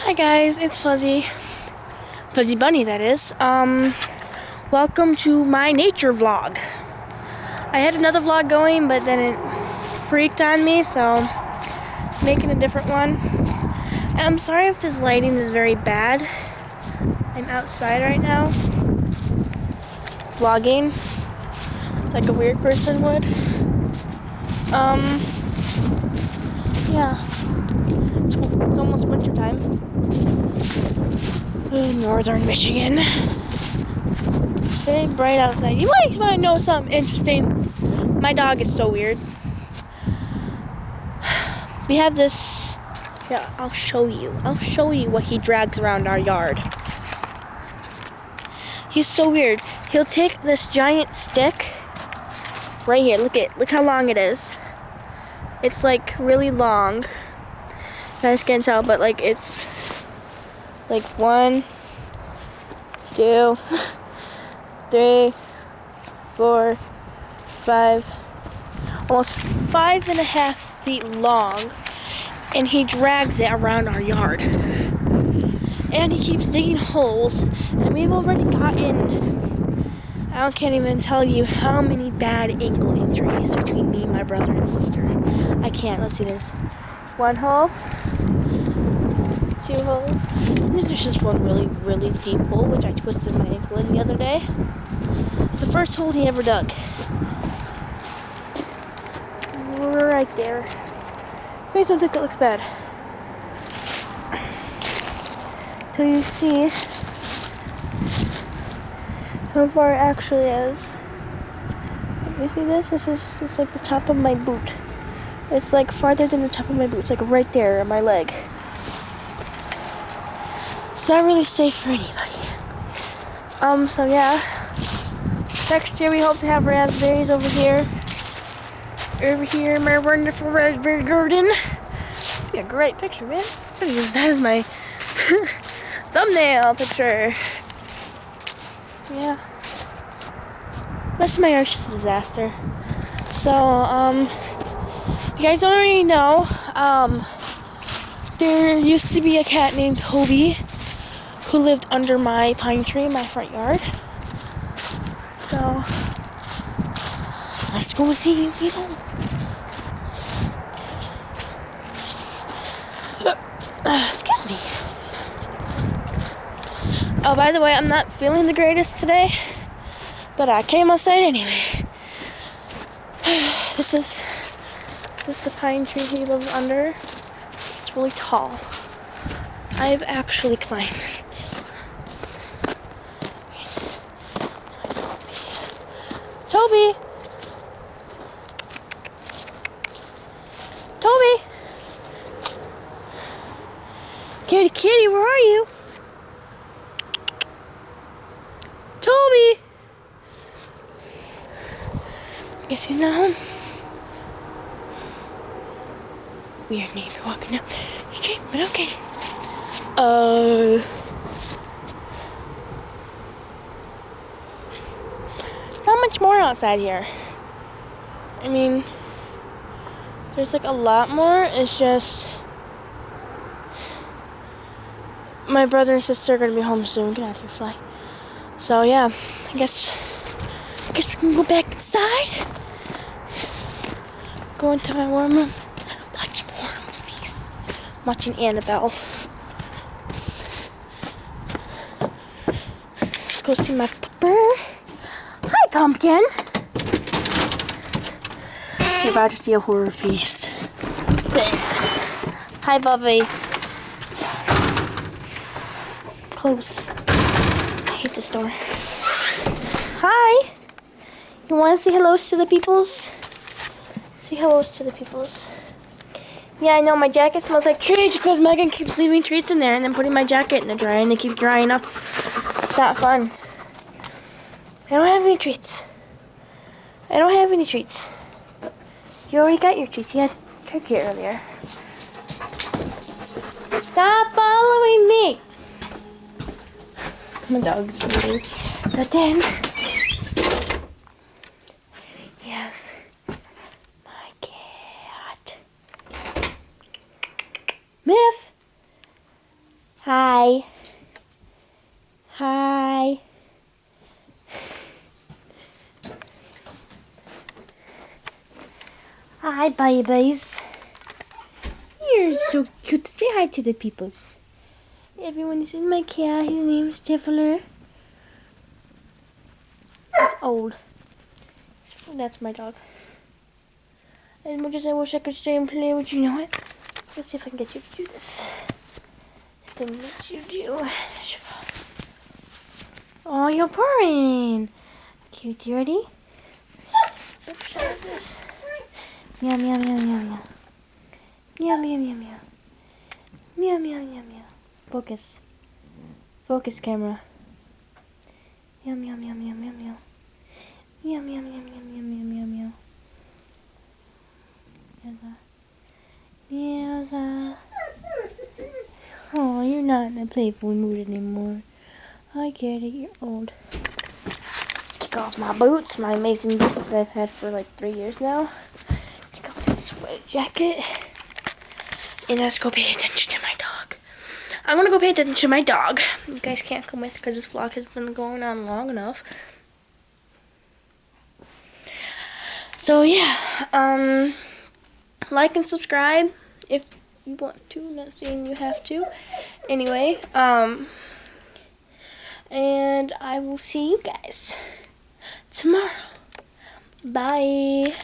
Hi guys, it's Fuzzy. Fuzzy Bunny, that is. Welcome to my nature vlog. I had another vlog going, but then it freaked on me, so making a different one. And I'm sorry if this lighting is very bad. I'm outside right now, vlogging, like a weird person would. Yeah. It's almost winter time. Northern Michigan. Very bright outside. You might want to know something interesting. My dog is so weird. We have this. Yeah, I'll show you. I'll show you what he drags around our yard. He's so weird. He'll take this giant stick. Right here. Look how long it is. It's like really long. You guys can't tell, but like it's like 1, 2, 3, 4, 5, almost 5.5 feet long, and he drags it around our yard. And he keeps digging holes, and we've already gotten, I can't even tell you how many bad ankle injuries between me, my brother, and sister. I can't. Let's see, there's 1 hole, 2 holes, and then there's just one really, really deep hole, which I twisted my ankle in the other day. It's the first hole he ever dug. Right there. You guys don't think that looks bad. Till you see how far it actually is. You see this? It's like the top of my boot. It's like farther than the top of my boot. It's like right there on my leg. It's not really safe for anybody. So yeah. Next year we hope to have raspberries over here. Over here in my wonderful raspberry garden. Be a great picture, man. I'm gonna use that as my thumbnail picture. Yeah. The rest of my yard's just a disaster. So, you guys don't already know, there used to be a cat named Toby who lived under my pine tree in my front yard. So, let's go see if he's home. Excuse me. Oh, by the way, I'm not feeling the greatest today, but I came outside anyway. This is the pine tree he lives under. It's really tall. I've actually climbed this. Toby! Toby! Kitty, where are you? Toby! Guess he's not home. Weird neighbor walking down the street, but okay. Not much more outside here. I mean, there's like a lot more. It's just my brother and sister are gonna be home soon. Get out of here, fly. So yeah, I guess we can go back inside. Go into my warm room. Watch more movies. I'm watching Annabelle. Let's go see my pupper. Hi, Pumpkin. You're about to see a horror feast. Hi, Bubby. Close. I hate this door. Hi. You want to say hellos to the peoples? Say hellos to the peoples. Yeah, I know my jacket smells like treats because Megan keeps leaving treats in there and then putting my jacket in the dryer and they keep drying up. It's not fun. I don't have any treats. I don't have any treats. You already got your treats. You had turkey earlier. Stop following me! My dog's really. But then, yes, my cat. Miff! Hi. Hi. Hi, babies. You're so cute. Say hi to the peoples. Everyone, this is my cat. His name's Tiffler. He's old. That's my dog. As much as I wish I could stay and play with you, know what? Let's see if I can get you to do this. This thing that you do. Oh, you're purring. Cute. You ready? Oops, try this. Meow, meow, meow, meow, meow. Meow, meow, meow, meow. Meow, meow, meow, meow. Focus. Focus, camera. Meow, meow, meow, meow, meow, meow. Meow, meow, meow, meow, meow, meow, meow, meow. Meow. Oh, you're not in a playful mood anymore. I get it, you're old. Let's kick off my boots, my amazing boots that I've had for like 3 years now. Kick off this sweater jacket. And let's go pay attention to my dog. I'm gonna go pay attention to my dog. You guys can't come with because this vlog has been going on long enough. So yeah, like and subscribe if you want to. Not saying you have to. Anyway, and I will see you guys tomorrow. Bye.